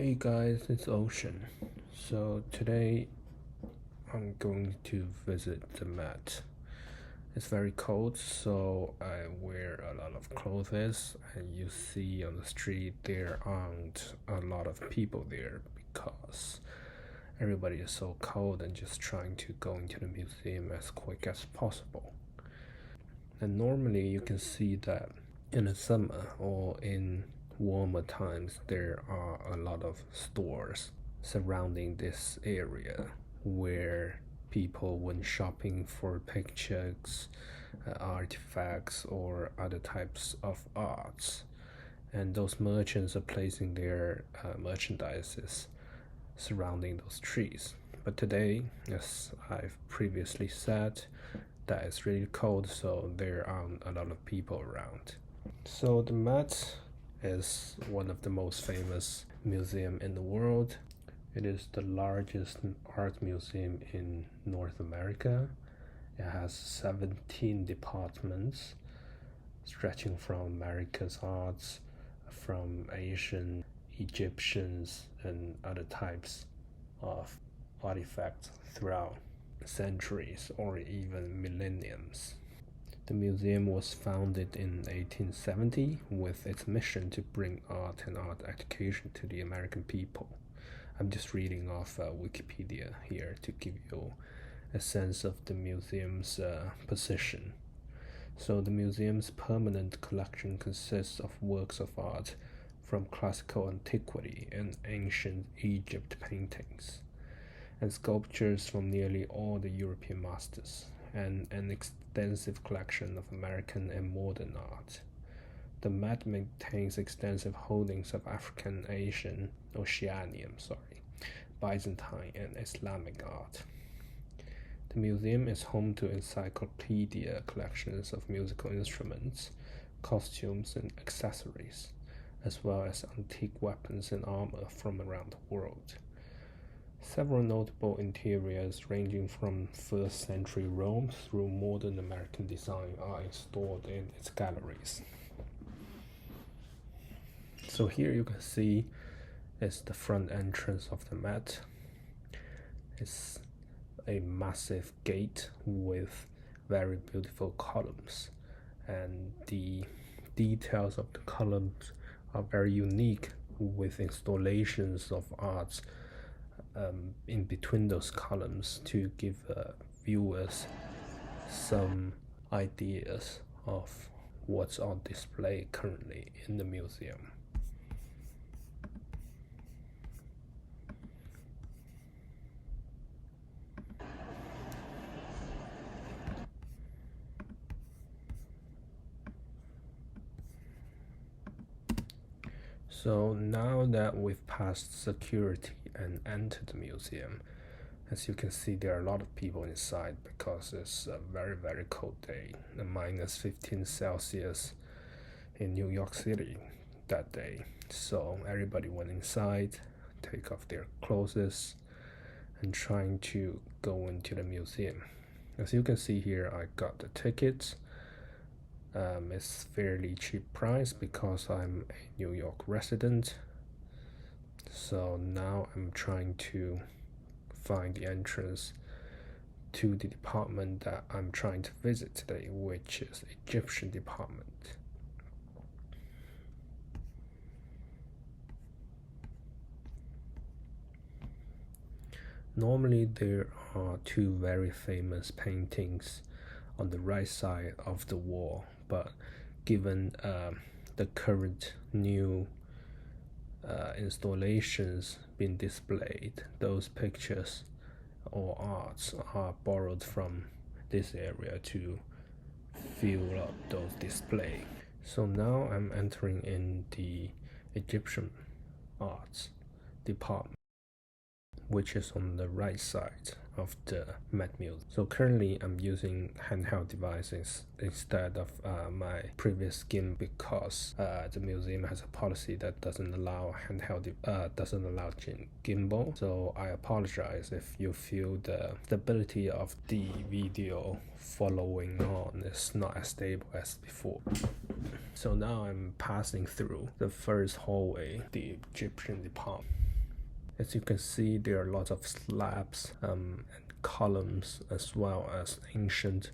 Hey guys, it's Ocean. So today I'm going to visit the Met. It's very cold, so I wear a lot of clothes, and you see on the street there aren't a lot of people there because everybody is so cold and just trying to go into the museum as quick as possible. And normally you can see that in the summer or in warmer times there are a lot of stores surrounding this area where people when shopping for pictures, artifacts or other types of arts, and those merchants are placing their merchandises surrounding those trees. But today, as I've previously said, that it's really cold, so there aren't a lot of people around. So the Met is one of the most famous museums in the world. It is the largest art museum in North America. It has 17 departments stretching from America's arts, from Asian, Egyptians, and other types of artifacts throughout centuries or even millenniums. The museum was founded in 1870 with its mission to bring art and art education to the American people. I'm just reading off Wikipedia here to give you a sense of the museum's position. So the museum's permanent collection consists of works of art from classical antiquity and ancient Egypt paintings, and sculptures from nearly all the European masters, and an extensive collection of American and modern art. The Met maintains extensive holdings of African, Asian, Oceanian, Byzantine, and Islamic art. The museum is home to encyclopedia collections of musical instruments, costumes, and accessories, as well as antique weapons and armor from around the world. Several notable interiors ranging from 1st century Rome through modern American design are installed in its galleries. So here you can see is the front entrance of the Met. It's a massive gate with very beautiful columns, and the details of the columns are very unique, with installations of arts in between those columns to give viewers some ideas of what's on display currently in the museum. So now that we've passed security and entered the museum, as you can see, there are a lot of people inside because it's a very cold day, -15 Celsius in New York City that day. So everybody went inside, take off their clothes, and trying to go into the museum. As you can see here, I got the tickets. It's fairly cheap price because I'm a New York resident. So now I'm trying to find the entrance to the department that I'm trying to visit today, which is Egyptian department. Normally there are two very famous paintings on the right side of the wall, but given the current new installations being displayed, those pictures or arts are borrowed from this area to fill up those display. So now I'm entering in the Egyptian arts department, which is on the right side of the Met Museum. So currently I'm using handheld devices instead of my previous gimbal because the museum has a policy that doesn't allow gimbal. So I apologize if you feel the stability of the video following on is not as stable as before. So now I'm passing through the first hallway, the Egyptian department. As you can see, there are lots of slabs and columns, as well as ancient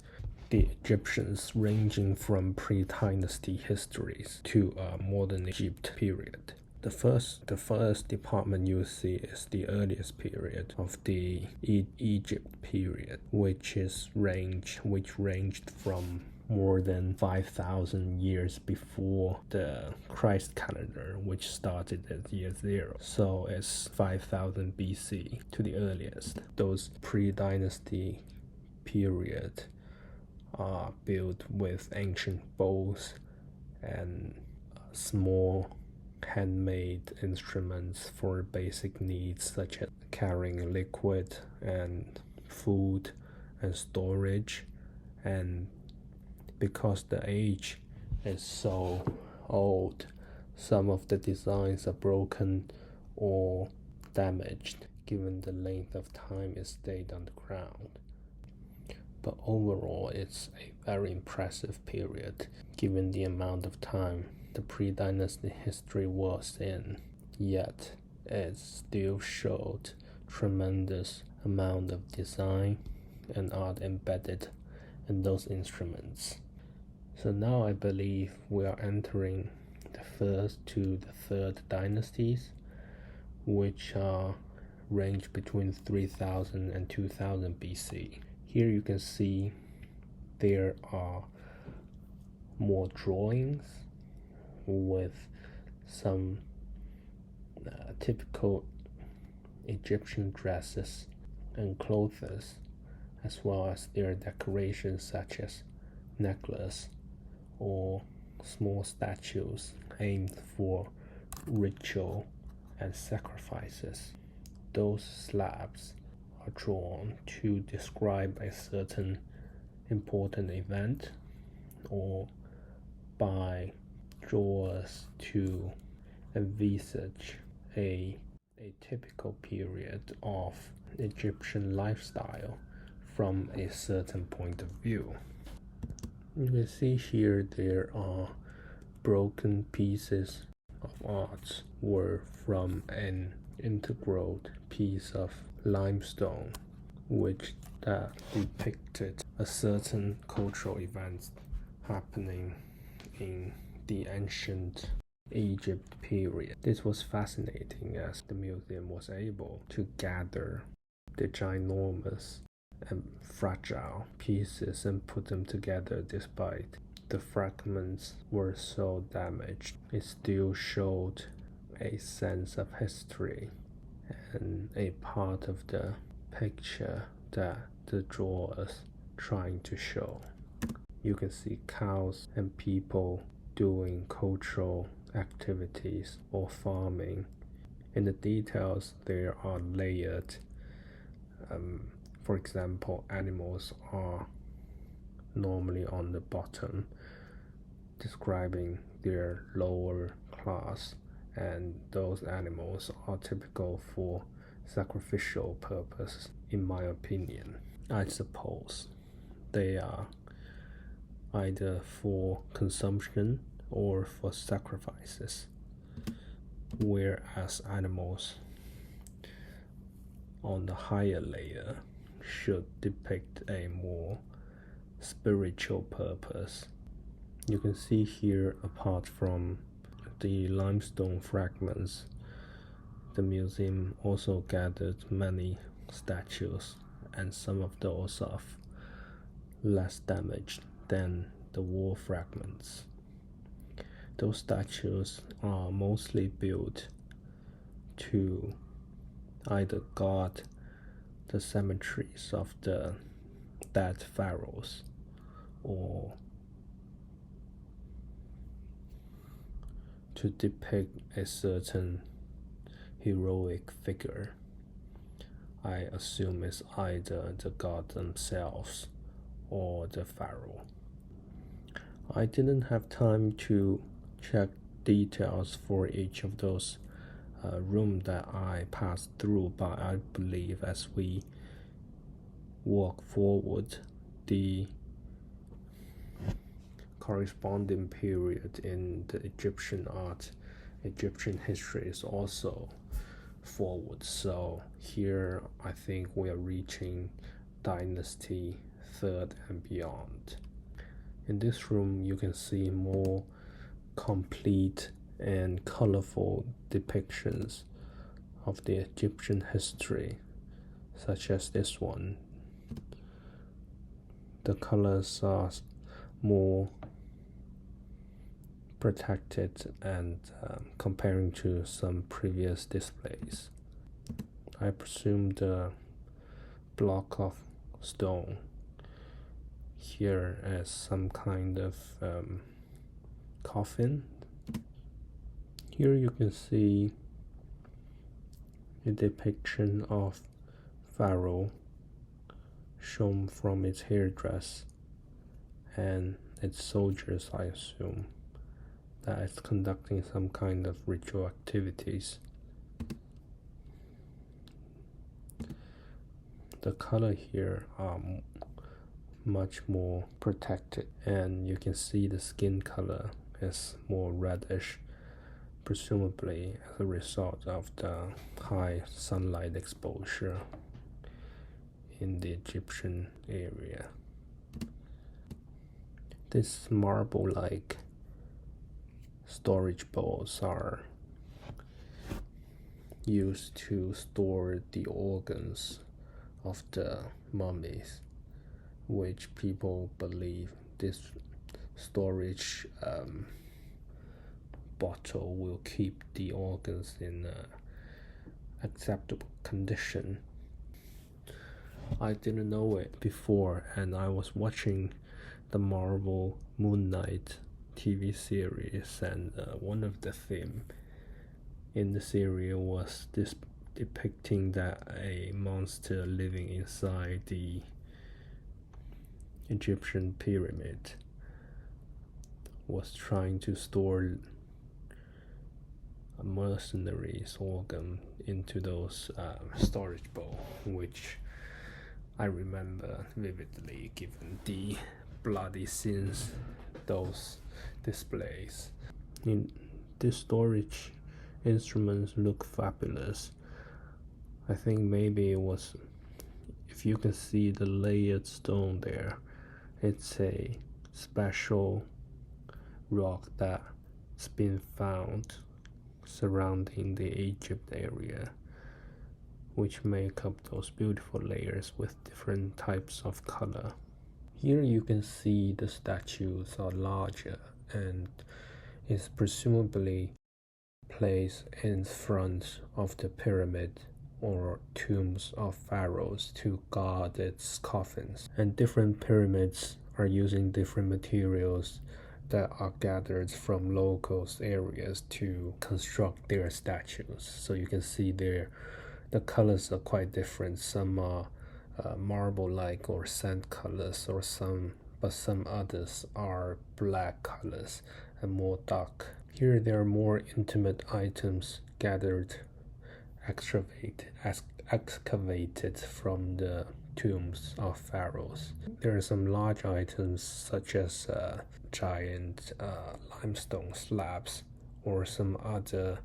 the Egyptians, ranging from pre-dynasty histories to modern Egypt period. The first department you see is the earliest period of the Egypt period, which ranged from more than 5,000 years before the Christ calendar, which started at year 0. So it's 5,000 BC to the earliest. Those pre-dynasty period are built with ancient bowls and small handmade instruments for basic needs such as carrying liquid and food and storage. And because the age is so old, some of the designs are broken or damaged given the length of time it stayed on the ground. But overall, it's a very impressive period given the amount of time the pre-dynasty history was in, yet it still showed tremendous amount of design and art embedded in those instruments. So now I believe we are entering the first to the third dynasties, which range between 3000 and 2000 BC. Here you can see there are more drawings with some typical Egyptian dresses and clothes, as well as their decorations such as necklace or small statues aimed for ritual and sacrifices. Those slabs are drawn to describe a certain important event or by drawers to envisage a typical period of Egyptian lifestyle from a certain point of view. You can see here there are broken pieces of art were from an integral piece of limestone which depicted a certain cultural event happening in the ancient Egypt period. This was fascinating as the museum was able to gather the ginormous and fragile pieces and put them together. Despite the fragments were so damaged, it still showed a sense of history and a part of the picture that the drawers trying to show. You can see cows and people doing cultural activities or farming. In the details, there are layered. For example, animals are normally on the bottom, describing their lower class, and those animals are typical for sacrificial purposes, in my opinion. I suppose they are either for consumption or for sacrifices, whereas animals on the higher layer should depict a more spiritual purpose. You can see here, apart from the limestone fragments, the museum also gathered many statues, and some of those of less damaged than the wall fragments. Those statues are mostly built to either guard the cemeteries of the dead pharaohs or to depict a certain heroic figure. I assume it's either the god themselves or the pharaoh. I didn't have time to check details for each of those room that I passed through, but I believe as we walk forward, the corresponding period in the Egyptian art, Egyptian history is also forward. So here I think we are reaching Dynasty 3rd and beyond. In this room you can see more complete and colorful depictions of the Egyptian history, such as this one. The colors are more protected and comparing to some previous displays. I presume the block of stone here as some kind of coffin. Here you can see a depiction of Pharaoh shown from its hairdress and its soldiers, I assume, that it's conducting some kind of ritual activities. The color here are much more protected, and you can see the skin color is more reddish, presumably as a result of the high sunlight exposure in the Egyptian area. These marble-like storage bowls are used to store the organs of the mummies, which people believe this storage bottle will keep the organs in acceptable condition. I didn't know it before, and I was watching the Marvel Moon Knight TV series, and one of the themes in the series was this depicting that a monster living inside the Egyptian pyramid was trying to store a mercenary's organ into those storage bowls, which I remember vividly given the bloody scenes those displays. In this storage instruments look fabulous. I think maybe it was, if you can see the layered stone there, it's a special rock that's been found surrounding the Egypt area, which make up those beautiful layers with different types of color. Here you can see the statues are larger and is presumably placed in front of the pyramid or tombs of pharaohs to guard its coffins. And different pyramids are using different materials that are gathered from local areas to construct their statues. So you can see there the colors are quite different. Some are marble-like or sand colors, but some others are black colors and more dark. Here there are more intimate items gathered, excavated from the tombs of pharaohs. There are some large items such as giant limestone slabs or some other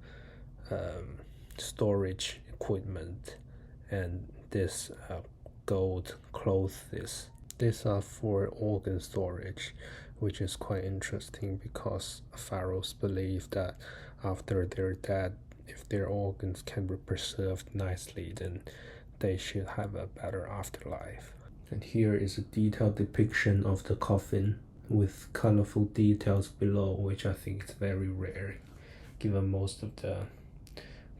storage equipment, and this gold clothes. These are for organ storage, which is quite interesting because pharaohs believe that after they're dead, if their organs can be preserved nicely, then they should have a better afterlife. And here is a detailed depiction of the coffin with colorful details below, which I think is very rare, given most of the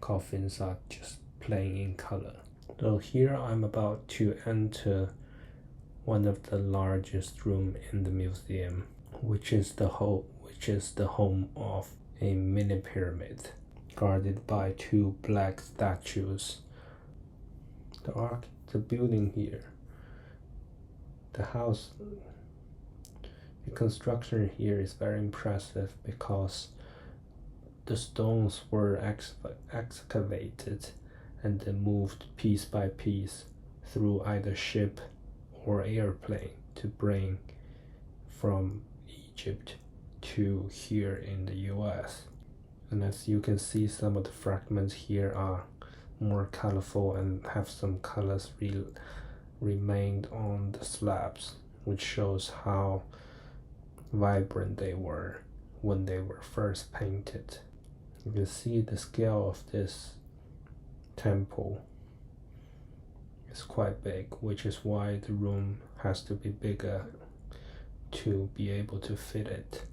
coffins are just plain in color. So here I'm about to enter one of the largest rooms in the museum, which is the home of a mini pyramid, guarded by two black statues. The building here, the construction here is very impressive because the stones were excavated and then moved piece by piece through either ship or airplane to bring from Egypt to here in the US. And as you can see, some of the fragments here are more colorful and have some colors remained on the slabs, which shows how vibrant they were when they were first painted. You can see the scale of this temple is quite big, which is why the room has to be bigger to be able to fit it.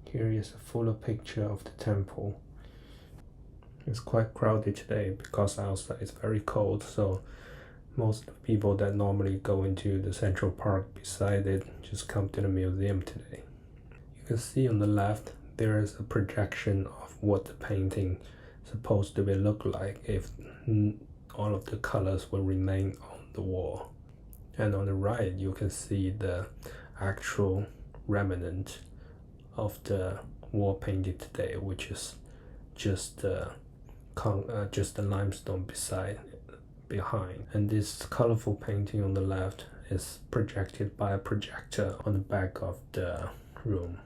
Here is a fuller picture of the temple. It's quite crowded today because outside it's very cold, so most of the people that normally go into the Central Park beside it just come to the museum today. You can see on the left there is a projection of what the painting is supposed to look like if all of the colors will remain on the wall. And on the right you can see the actual remnant of the wall painted today, which is just the limestone behind. And this colorful painting on the left is projected by a projector on the back of the room.